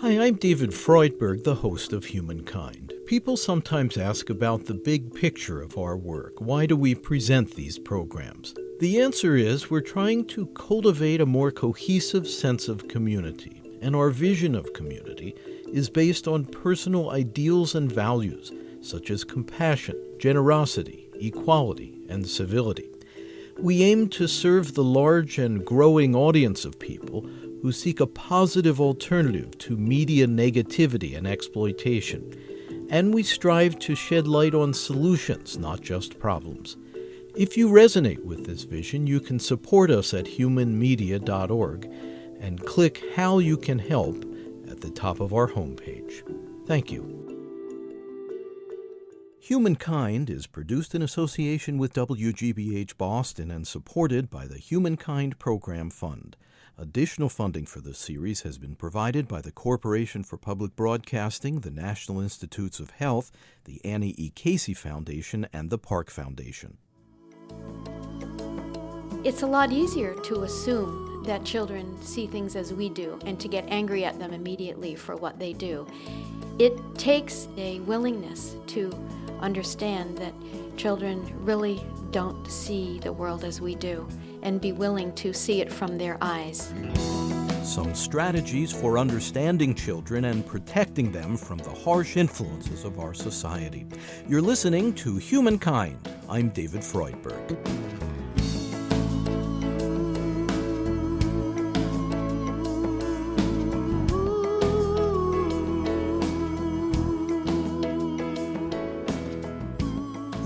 Hi, I'm David Freudberg, the host of Humankind. People sometimes ask about the big picture of our work. Why do we present these programs? The answer is we're trying to cultivate a more cohesive sense of community, and our vision of community is based on personal ideals and values, such as compassion, generosity, equality, and civility. We aim to serve the large and growing audience of people who seek a positive alternative to media negativity and exploitation. And we strive to shed light on solutions, not just problems. If you resonate with this vision, you can support us at humanmedia.org and click How You Can Help at the top of our homepage. Thank you. Humankind is produced in association with WGBH Boston and supported by the Humankind Program Fund. Additional funding for this series has been provided by the Corporation for Public Broadcasting, the National Institutes of Health, the Annie E. Casey Foundation, and the Park Foundation. It's a lot easier to assume that children see things as we do and to get angry at them immediately for what they do. It takes a willingness to understand that children really don't see the world as we do and be willing to see it from their eyes. Some strategies for understanding children and protecting them from the harsh influences of our society. You're listening to Humankind. I'm David Freudberg.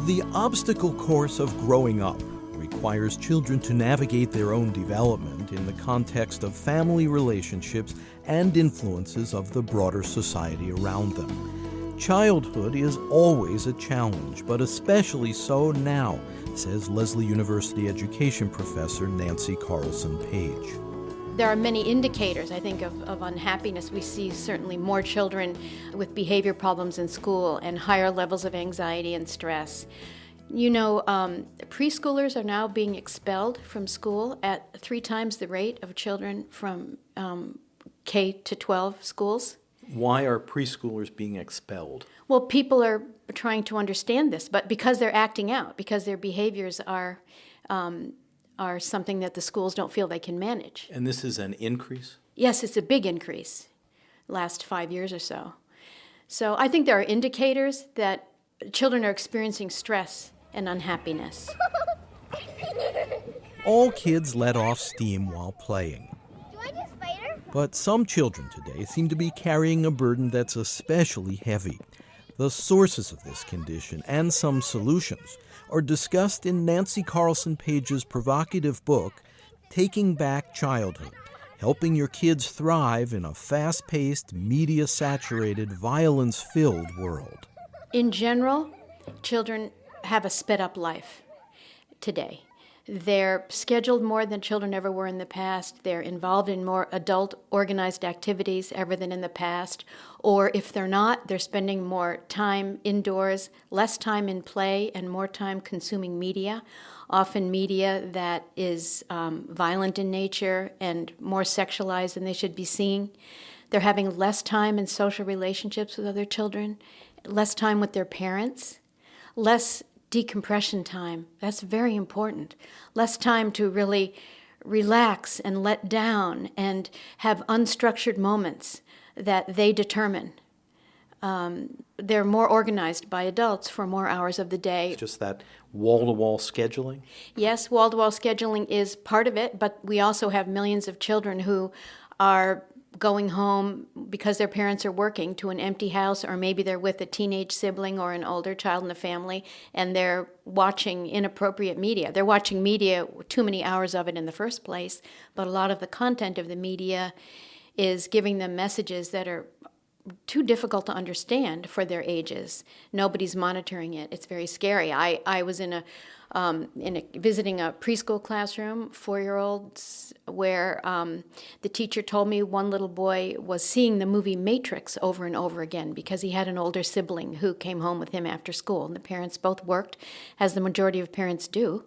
The obstacle course of growing up requires children to navigate their own development in the context of family relationships and influences of the broader society around them. Childhood is always a challenge, but especially so now, says Lesley University education professor Nancy Carlsson-Paige. There are many indicators, I think, of unhappiness. We see certainly more children with behavior problems in school and higher levels of anxiety and stress. You know, preschoolers are now being expelled from school at 3 times the rate of children from K to 12 schools. Why are preschoolers being expelled? Well, people are trying to understand this, but because they're acting out, because their behaviors are something that the schools don't feel they can manage. And this is an increase? Yes, it's a big increase, last 5 years or so. So I think there are indicators that children are experiencing stress and unhappiness. All kids let off steam while playing. Do I just fight her? But some children today seem to be carrying a burden that's especially heavy. The sources of this condition and some solutions are discussed in Nancy Carlsson-Paige's provocative book, Taking Back Childhood, Helping Your Kids Thrive in a Fast-Paced, Media-Saturated, Violence-Filled World. In general, children have a sped-up life today. They're scheduled more than children ever were in the past. They're involved in more adult organized activities ever than in the past. Or if they're not, they're spending more time indoors, less time in play, and more time consuming media, often media that is violent in nature and more sexualized than they should be seeing. They're having less time in social relationships with other children, less time with their parents, less decompression time. That's very important. Less time to really relax and let down and have unstructured moments that they determine. They're more organized by adults for more hours of the day. It's just that wall-to-wall scheduling? Yes, wall-to-wall scheduling is part of it, but we also have millions of children who are going home because their parents are working to an empty house, or maybe they're with a teenage sibling or an older child in the family, and they're watching inappropriate media. They're watching media, too many hours of it in the first place, but a lot of the content of the media is giving them messages that are too difficult to understand for their ages. Nobody's monitoring it. It's very scary. I was visiting a preschool classroom, 4-year-olds, where the teacher told me one little boy was seeing the movie Matrix over and over again because he had an older sibling who came home with him after school. And the parents both worked, as the majority of parents do.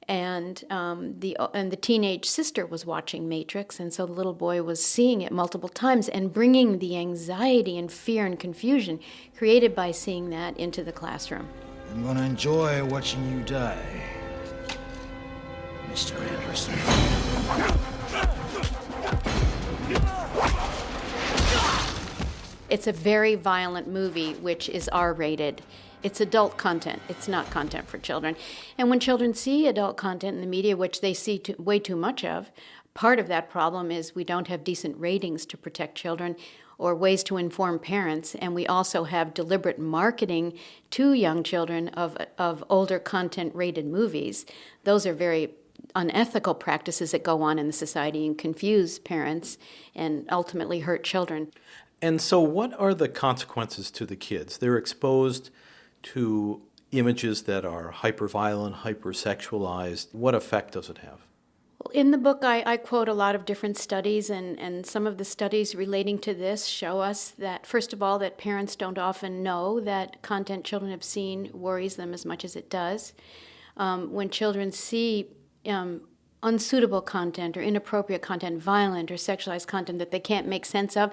And the teenage sister was watching Matrix, and so the little boy was seeing it multiple times and bringing the anxiety and fear and confusion created by seeing that into the classroom. I'm gonna enjoy watching you die, Mr. Anderson. It's a very violent movie, which is R-rated. It's adult content. It's not content for children. And when children see adult content in the media, which they see way too much of, part of that problem is we don't have decent ratings to protect children or ways to inform parents. And we also have deliberate marketing to young children of older content-rated movies. Those are very unethical practices that go on in the society and confuse parents and ultimately hurt children. And so what are the consequences to the kids? They're exposed to images that are hyper-violent, hyper-sexualized. What effect does it have? In the book, I quote a lot of different studies, and some of the studies relating to this show us that, first of all, that parents don't often know that content children have seen worries them as much as it does. When children see unsuitable content or inappropriate content, violent or sexualized content that they can't make sense of,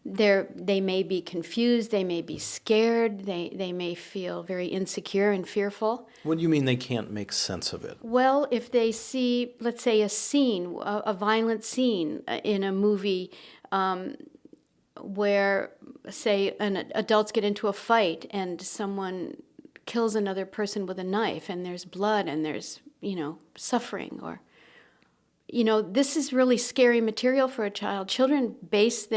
they may be confused, they may be scared, they may feel very insecure and fearful. What do you mean they can't make sense of it? Well, if they see, let's say, a scene, a violent scene in a movie where, say, adults get into a fight and someone kills another person with a knife and there's blood and there's, suffering or, this is really scary material for a child. Children base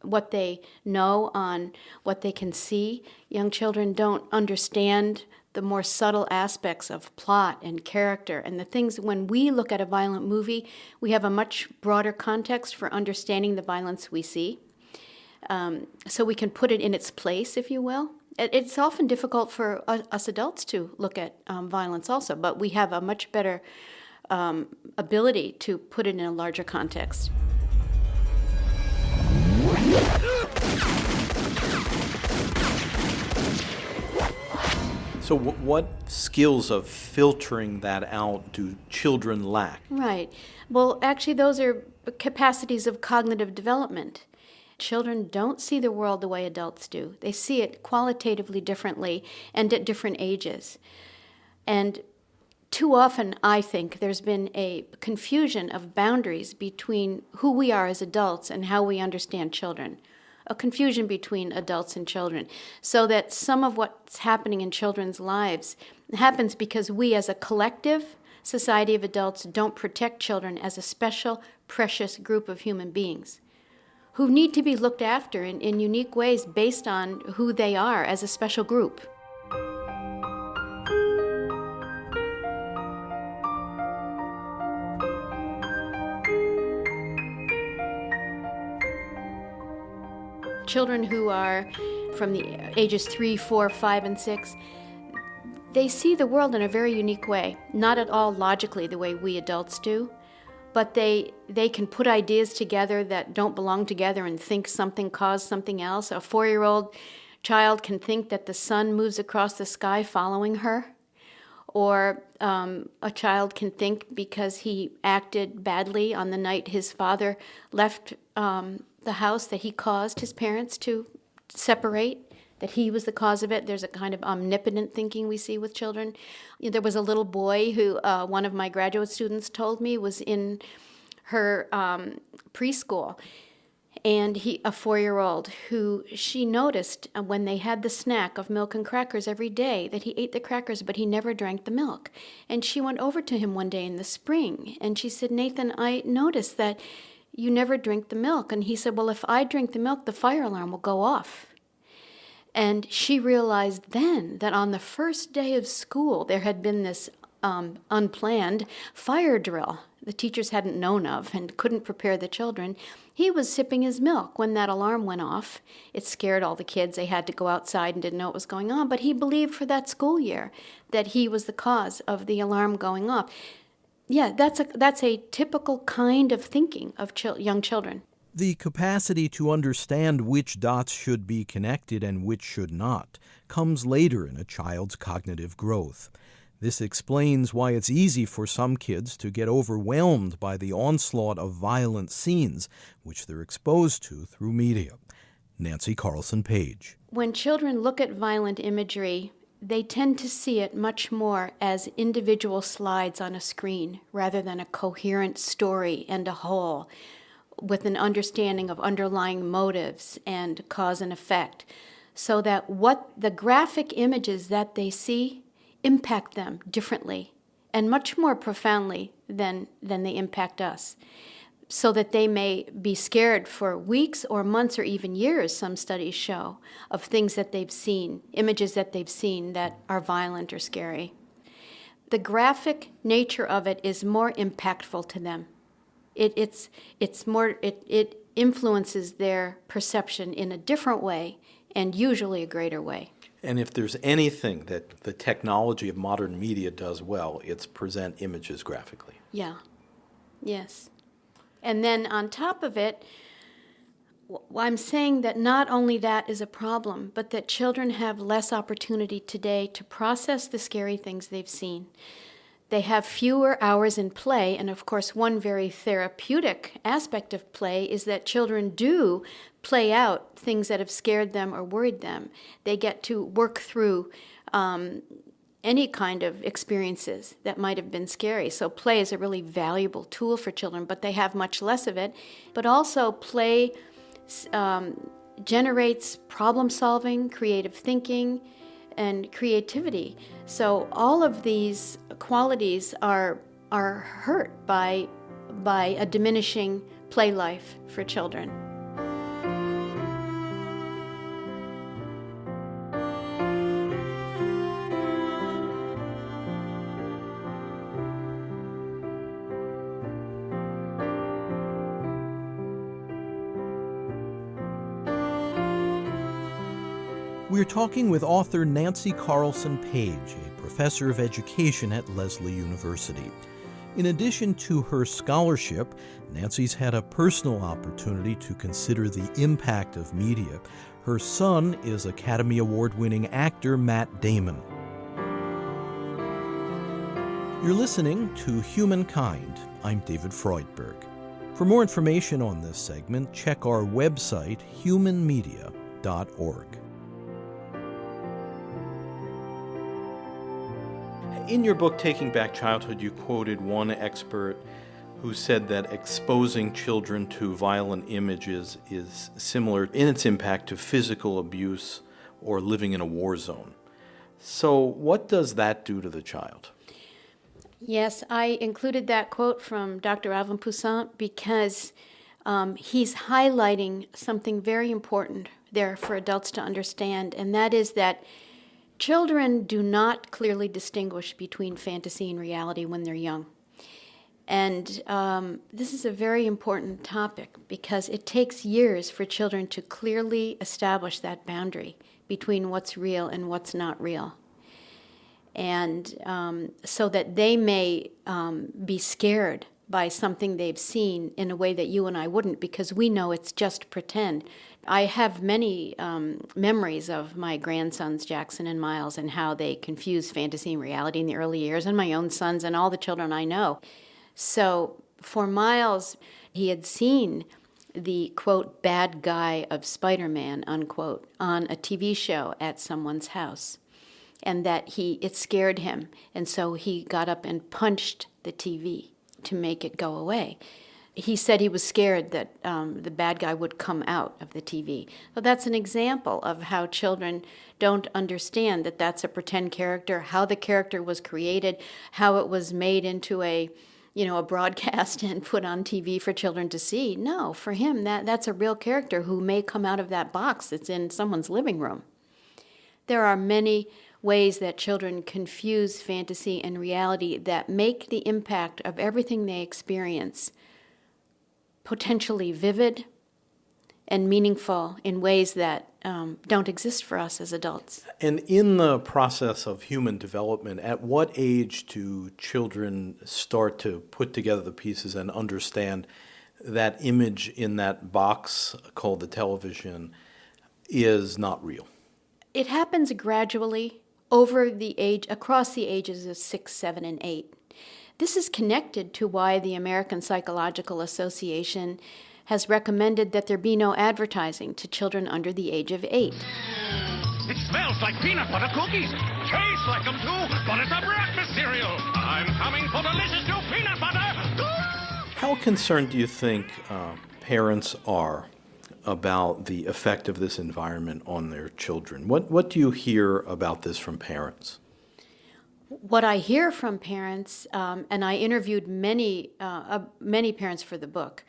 what they know on what they can see. Young children don't understand the more subtle aspects of plot and character and the things. When we look at a violent movie, we have a much broader context for understanding the violence we see. So we can put it in its place, if you will. It's often difficult for us adults to look at violence also, but we have a much better ability to put it in a larger context. So what skills of filtering that out do children lack? Right. Well, actually, those are capacities of cognitive development. Children don't see the world the way adults do. They see it qualitatively differently and at different ages. And too often, I think, there's been a confusion of boundaries between who we are as adults and how we understand children. A confusion between adults and children, so that some of what's happening in children's lives happens because we as a collective society of adults don't protect children as a special, precious group of human beings who need to be looked after in unique ways based on who they are as a special group. Children who are from the ages 3, 4, 5, and 6, they see the world in a very unique way. Not at all logically the way we adults do, but they can put ideas together that don't belong together and think something caused something else. A 4-year-old child can think that the sun moves across the sky following her. Or a child can think because he acted badly on the night his father left the house that he caused his parents to separate, that he was the cause of it. There's a kind of omnipotent thinking we see with children. There was a little boy who one of my graduate students told me was in her preschool, and a 4-year-old who she noticed when they had the snack of milk and crackers every day that he ate the crackers but he never drank the milk. And she went over to him one day in the spring and she said, "Nathan, I noticed that you never drink the milk." And he said, "Well, if I drink the milk, the fire alarm will go off." And she realized then that on the first day of school, there had been this unplanned fire drill the teachers hadn't known of and couldn't prepare the children. He was sipping his milk when that alarm went off. It scared all the kids. They had to go outside and didn't know what was going on. But he believed for that school year that he was the cause of the alarm going off. Yeah, that's a typical kind of thinking of young children. The capacity to understand which dots should be connected and which should not comes later in a child's cognitive growth. This explains why it's easy for some kids to get overwhelmed by the onslaught of violent scenes which they're exposed to through media. Nancy Carlsson-Paige. When children look at violent imagery, they tend to see it much more as individual slides on a screen rather than a coherent story and a whole, with an understanding of underlying motives and cause and effect, so that what the graphic images that they see impact them differently and much more profoundly than they impact us, so that they may be scared for weeks or months or even years, some studies show, of things that they've seen, images that they've seen that are violent or scary. The graphic nature of it is more impactful to them. It influences their perception in a different way and usually a greater way. And if there's anything that the technology of modern media does well, it's present images graphically. Yeah. Yes. And then on top of it, I'm saying that not only that is a problem, but that children have less opportunity today to process the scary things they've seen. They have fewer hours in play, and of course one very therapeutic aspect of play is that children do play out things that have scared them or worried them. They get to work through any kind of experiences that might have been scary. So play is a really valuable tool for children, but they have much less of it. But also play generates problem solving, creative thinking, and creativity. So all of these qualities are hurt by a diminishing play life for children. We're talking with author Nancy Carlsson-Paige, a professor of education at Lesley University. In addition to her scholarship, Nancy's had a personal opportunity to consider the impact of media. Her son is Academy Award-winning actor Matt Damon. You're listening to Humankind. I'm David Freudberg. For more information on this segment, check our website, humanmedia.org. In your book, Taking Back Childhood, you quoted one expert who said that exposing children to violent images is similar in its impact to physical abuse or living in a war zone. So what does that do to the child? Yes, I included that quote from Dr. Alvin Poussin because he's highlighting something very important there for adults to understand, and that is that children do not clearly distinguish between fantasy and reality when they're young. And this is a very important topic because it takes years for children to clearly establish that boundary between what's real and what's not real. And so that they may be scared by something they've seen in a way that you and I wouldn't, because we know it's just pretend. I have many memories of my grandsons, Jackson and Miles, and how they confuse fantasy and reality in the early years, and my own sons and all the children I know. So for Miles, he had seen the, quote, bad guy of Spider-Man, unquote, on a TV show at someone's house, and that it scared him, and so he got up and punched the TV to make it go away. He said he was scared that the bad guy would come out of the TV. So that's an example of how children don't understand that that's a pretend character, how the character was created, how it was made into a broadcast and put on TV for children to see. No, for him, that's a real character who may come out of that box that's in someone's living room. There are many ways that children confuse fantasy and reality that make the impact of everything they experience potentially vivid and meaningful in ways that don't exist for us as adults. And in the process of human development, at what age do children start to put together the pieces and understand that image in that box called the television is not real? It happens gradually across the ages of 6, 7, and 8. This is connected to why the American Psychological Association has recommended that there be no advertising to children under the age of 8. It smells like peanut butter cookies. Tastes like them too, but it's a breakfast cereal. I'm coming for delicious new peanut butter. How concerned do you think parents are about the effect of this environment on their children? What do you hear about this from parents? What I hear from parents, and I interviewed many parents for the book,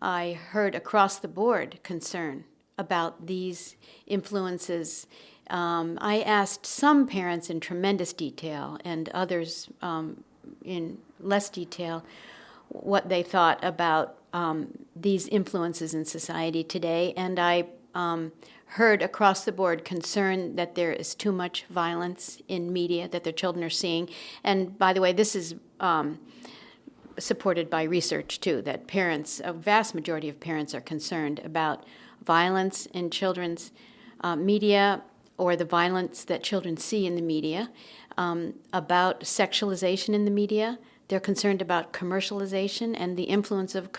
I heard across the board concern about these influences. I asked some parents in tremendous detail and others in less detail what they thought about these influences in society today, and I heard across the board concern that there is too much violence in media that their children are seeing. And by the way, this is supported by research too, that parents, a vast majority of parents, are concerned about violence in children's media or the violence that children see in the media, about sexualization in the media. They're concerned about commercialization and the influence of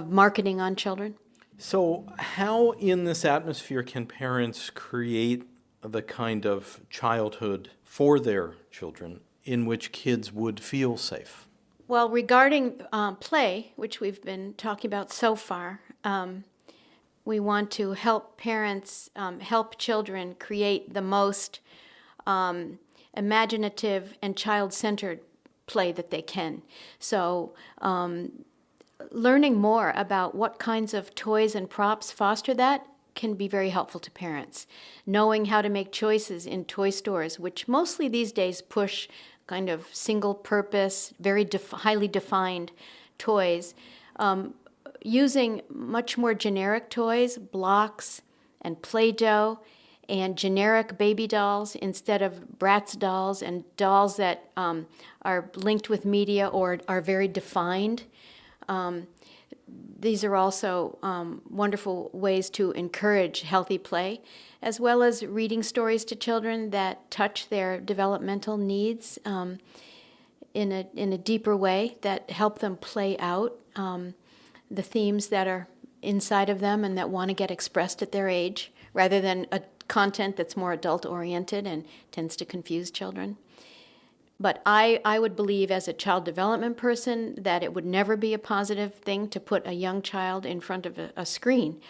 marketing on children. So how in this atmosphere can parents create the kind of childhood for their children in which kids would feel safe? Well, regarding play, which we've been talking about so far, we want to help parents help children create the most imaginative and child-centered play that they can. So learning more about what kinds of toys and props foster that can be very helpful to parents. Knowing how to make choices in toy stores, which mostly these days push kind of single-purpose, very highly defined toys, using much more generic toys, blocks and Play-Doh, and generic baby dolls instead of Bratz dolls and dolls that are linked with media or are very defined. These are also wonderful ways to encourage healthy play, as well as reading stories to children that touch their developmental needs in a deeper way, that help them play out the themes that are inside of them and that want to get expressed at their age, rather than a content that's more adult-oriented and tends to confuse children. But I would believe, as a child development person, that it would never be a positive thing to put a young child in front of a screen,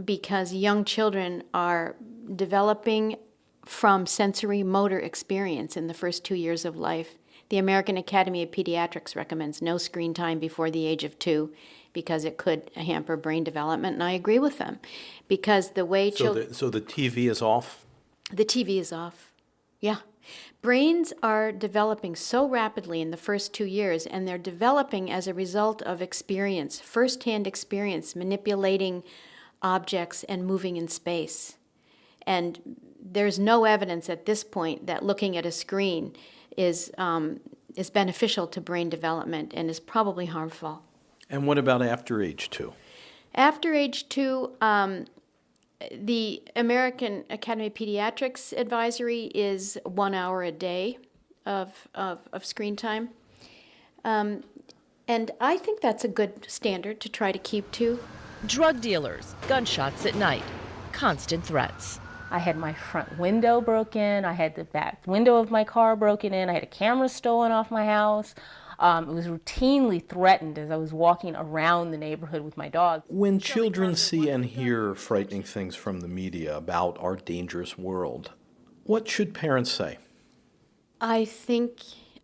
because young children are developing from sensory motor experience in the first 2 years of life. The American Academy of Pediatrics recommends no screen time before the age of 2 because it could hamper brain development, and I agree with them, because the way children... So the TV is off? The TV is off, yeah. Brains are developing so rapidly in the first 2 years, and they're developing as a result of experience, first-hand experience, manipulating objects and moving in space. And there's no evidence at this point that looking at a screen is beneficial to brain development and is probably harmful. And what about after age 2? After age 2, the American Academy of Pediatrics advisory is 1 hour a day of screen time. And I think that's a good standard to try to keep to. Drug dealers, gunshots at night, constant threats. I had my front window broken. I had the back window of my car broken in. I had a camera stolen off my house. It was routinely threatened as I was walking around the neighborhood with my dog. When children see and hear frightening things from the media about our dangerous world, what should parents say? I think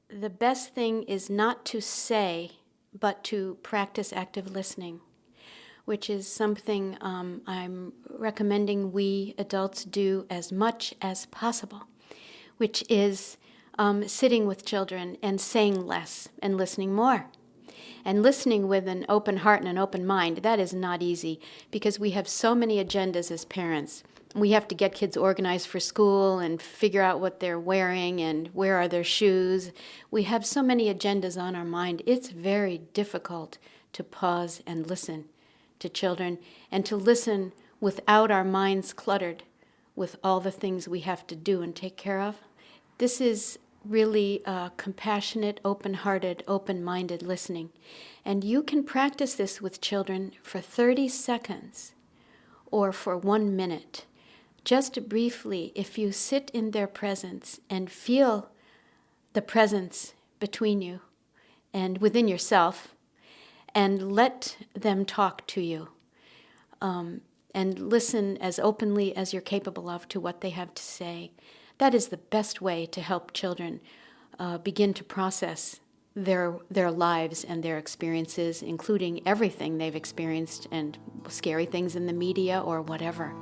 the best thing is not to say, but to practice active listening, which is something I'm recommending we adults do as much as possible, which is sitting with children and saying less and listening more. And listening with an open heart and an open mind, that is not easy, because we have so many agendas as parents. We have to get kids organized for school and figure out what they're wearing and where are their shoes. We have so many agendas on our mind. It's very difficult to pause and listen to children, and to listen without our minds cluttered with all the things we have to do and take care of. This is really compassionate, open-hearted, open-minded listening. And you can practice this with children for 30 seconds or for 1 minute. Just briefly, if you sit in their presence and feel the presence between you and within yourself, and let them talk to you, and listen as openly as you're capable of to what they have to say. That is the best way to help children begin to process their lives and their experiences, including everything they've experienced and scary things in the media or whatever.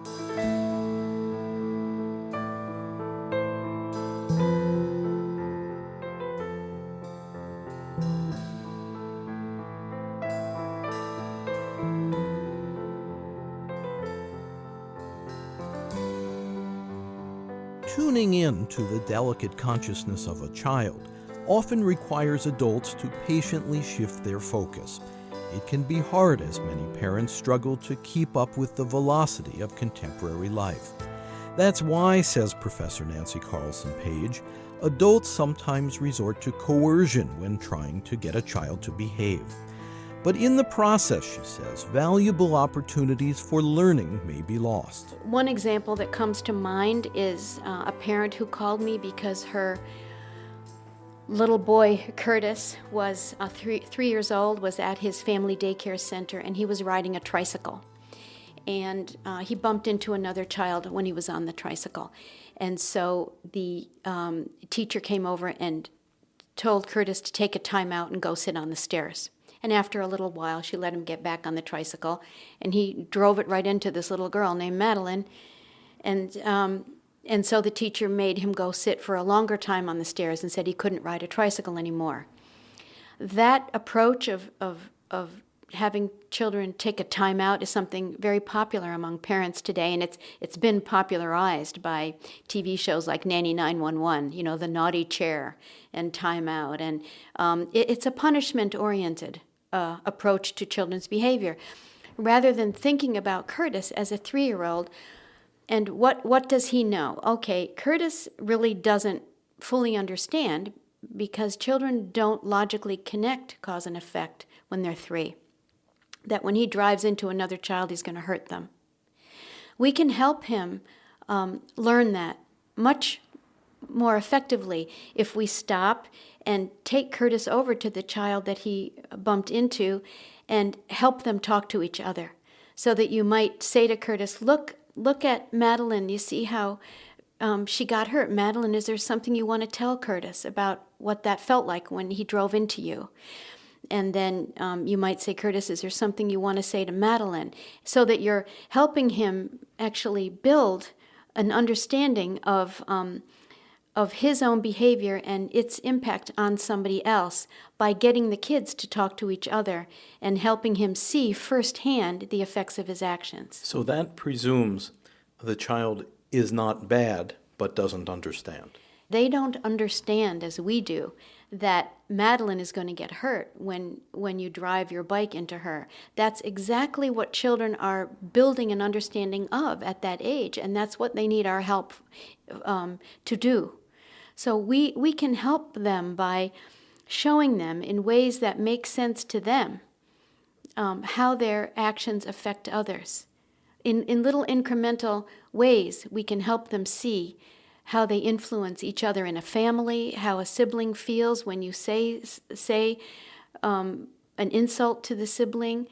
Tuning in to the delicate consciousness of a child often requires adults to patiently shift their focus. It can be hard as many parents struggle to keep up with the velocity of contemporary life. That's why, says Professor Nancy Carlsson-Paige, adults sometimes resort to coercion when trying to get a child to behave. But in the process, she says, valuable opportunities for learning may be lost. One example that comes to mind is a parent who called me because her little boy, Curtis, was 3 years old, was at his family daycare center, and he was riding a tricycle. And he bumped into another child when he was on the tricycle. And so the teacher came over and told Curtis to take a time out and go sit on the stairs. And after a little while, she let him get back on the tricycle, and he drove it right into this little girl named Madeline. And so the teacher made him go sit for a longer time on the stairs and said he couldn't ride a tricycle anymore. That approach of having children take a time out is something very popular among parents today, and it's been popularized by TV shows like Nanny 911, you know, the naughty chair and time out. And it's a punishment-oriented approach to children's behavior. Rather than thinking about Curtis as a 3-year-old, and what does he know? Okay, Curtis really doesn't fully understand because children don't logically connect cause and effect when they're 3. That when he drives into another child, he's going to hurt them. We can help him learn that much more effectively if we stop and take Curtis over to the child that he bumped into and help them talk to each other. So that you might say to Curtis, look at Madeline. You see how she got hurt. Madeline, is there something you want to tell Curtis about what that felt like when he drove into you? And then you might say, Curtis, is there something you want to say to Madeline? So that you're helping him actually build an understanding of his own behavior and its impact on somebody else by getting the kids to talk to each other and helping him see firsthand the effects of his actions. So that presumes the child is not bad but doesn't understand. They don't understand, as we do, that Madeline is going to get hurt when you drive your bike into her. That's exactly what children are building an understanding of at that age, and that's what they need our help to do. So we can help them by showing them in ways that make sense to them how their actions affect others. In little incremental ways, we can help them see how they influence each other in a family, how a sibling feels when you say an insult to the sibling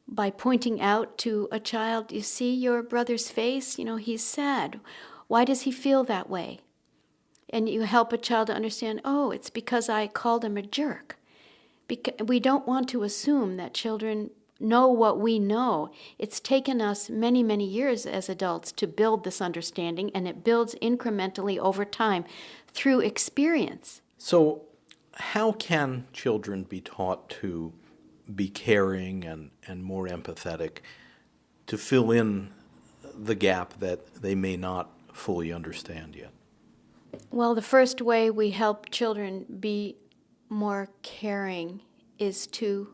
by pointing out to a child, you see your brother's face? You know, he's sad. Why does he feel that way? And you help a child to understand, oh, it's because I called him a jerk. We don't want to assume that children know what we know. It's taken us many, many years as adults to build this understanding, and it builds incrementally over time through experience. So how can children be taught to be caring and more empathetic to fill in the gap that they may not fully understand yet? Well, the first way we help children be more caring is to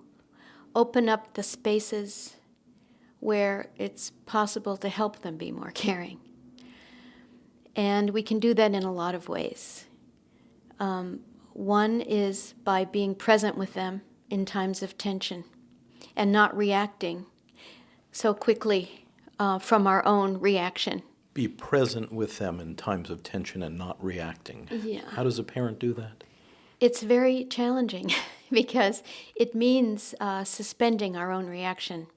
open up the spaces where it's possible to help them be more caring. And we can do that in a lot of ways. One is by being present with them in times of tension and not reacting so quickly from our own reaction. Be present with them in times of tension and not reacting. Yeah. How does a parent do that? It's very challenging because it means suspending our own reaction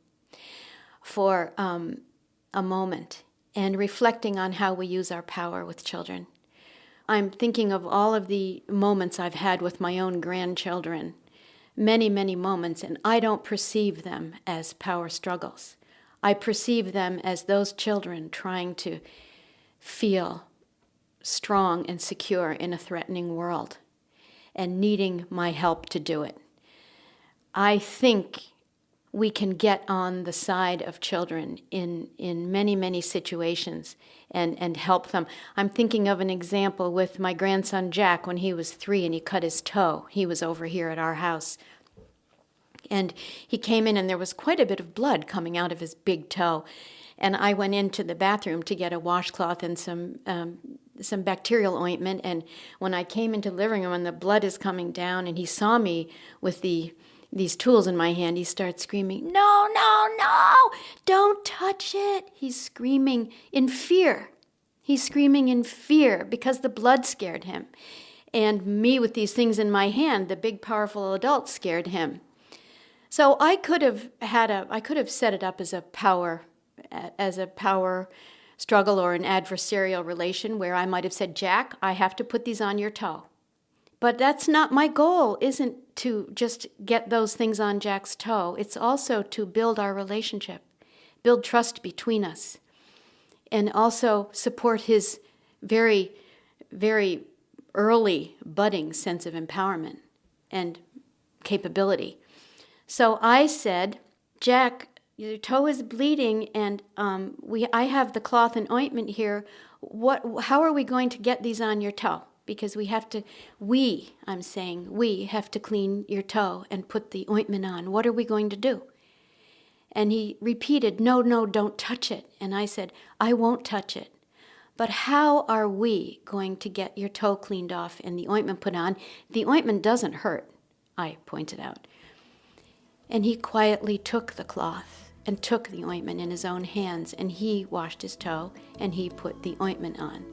for a moment and reflecting on how we use our power with children. I'm thinking of all of the moments I've had with my own grandchildren, many, many moments, and I don't perceive them as power struggles. I perceive them as those children trying to feel strong and secure in a threatening world and needing my help to do it. I think we can get on the side of children in many, many situations and help them. I'm thinking of an example with my grandson Jack when he was 3 and he cut his toe. He was over here at our house. And he came in and there was quite a bit of blood coming out of his big toe. And I went into the bathroom to get a washcloth and some bacterial ointment. And when I came into the living room and the blood is coming down and he saw me with these tools in my hand, he starts screaming, "No, no, no, don't touch it." He's screaming in fear. He's screaming in fear because the blood scared him. And me with these things in my hand, the big powerful adult, scared him. So I could have set it up as a power struggle or an adversarial relation where I might have said, "Jack, I have to put these on your toe." But that's not my goal, isn't to just get those things on Jack's toe. It's also to build our relationship, build trust between us, and also support his very, very early budding sense of empowerment and capability. So I said, "Jack, your toe is bleeding, and I have the cloth and ointment here. How are we going to get these on your toe? Because we have to clean your toe and put the ointment on. What are we going to do?" And he repeated, "No, no, don't touch it." And I said, "I won't touch it. But how are we going to get your toe cleaned off and the ointment put on? The ointment doesn't hurt," I pointed out. And he quietly took the cloth and took the ointment in his own hands, and he washed his toe and he put the ointment on.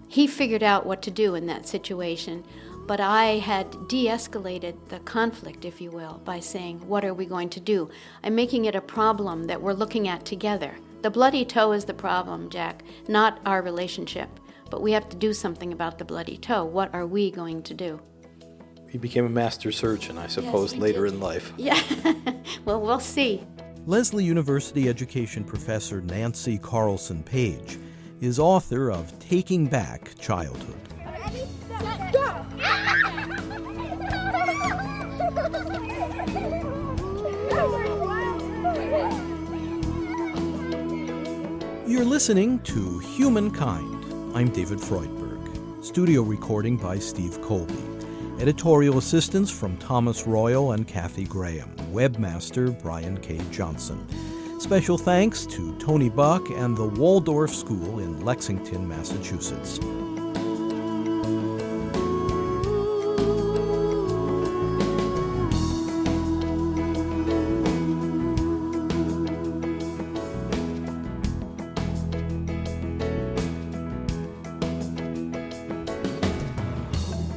He figured out what to do in that situation, but I had de-escalated the conflict, if you will, by saying, "What are we going to do?" I'm making it a problem that we're looking at together. The bloody toe is the problem, Jack, not our relationship. But we have to do something about the bloody toe. What are we going to do? He became a master surgeon, I suppose, Yes, later did. in life. Yeah, well, we'll see. Lesley University education professor Nancy Carlsson-Paige is author of Taking Back Childhood. Ready, set, go! You're listening to Humankind. I'm David Freudberg. Studio recording by Steve Colby. Editorial assistance from Thomas Royal and Kathy Graham. Webmaster Brian K. Johnson. Special thanks to Tony Buck and the Waldorf School in Lexington, Massachusetts.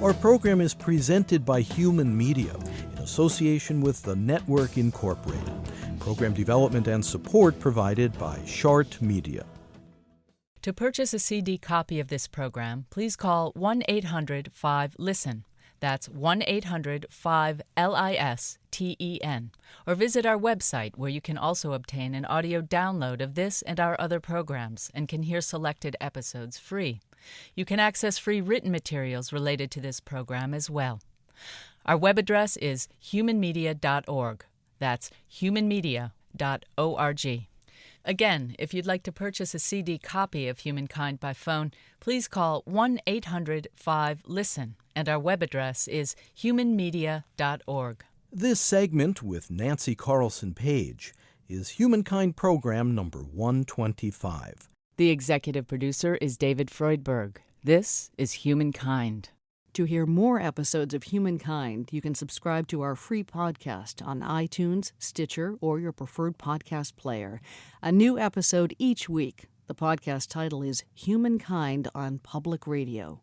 Our program is presented by Human Media in association with the Network Incorporated. Program development and support provided by Shart Media. To purchase a CD copy of this program, please call 1-800-5LISTEN. That's 1-800-5LISTEN. Or visit our website, where you can also obtain an audio download of this and our other programs and can hear selected episodes free. You can access free written materials related to this program as well. Our web address is humanmedia.org. That's humanmedia.org. Again, if you'd like to purchase a CD copy of Humankind by phone, please call 1-800-5LISTEN, and our web address is humanmedia.org. This segment with Nancy Carlsson-Paige is Humankind Program number 125. The executive producer is David Freudberg. This is Humankind. To hear more episodes of Humankind, you can subscribe to our free podcast on iTunes, Stitcher, or your preferred podcast player. A new episode each week. The podcast title is Humankind on Public Radio.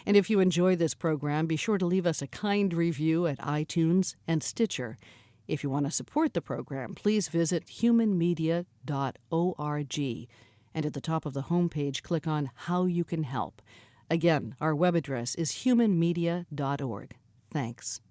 And if you enjoy this program, be sure to leave us a kind review at iTunes and Stitcher. If you want to support the program, please visit humanmedia.org. And at the top of the homepage, click on How You Can Help. Again, our web address is humanmedia.org. Thanks.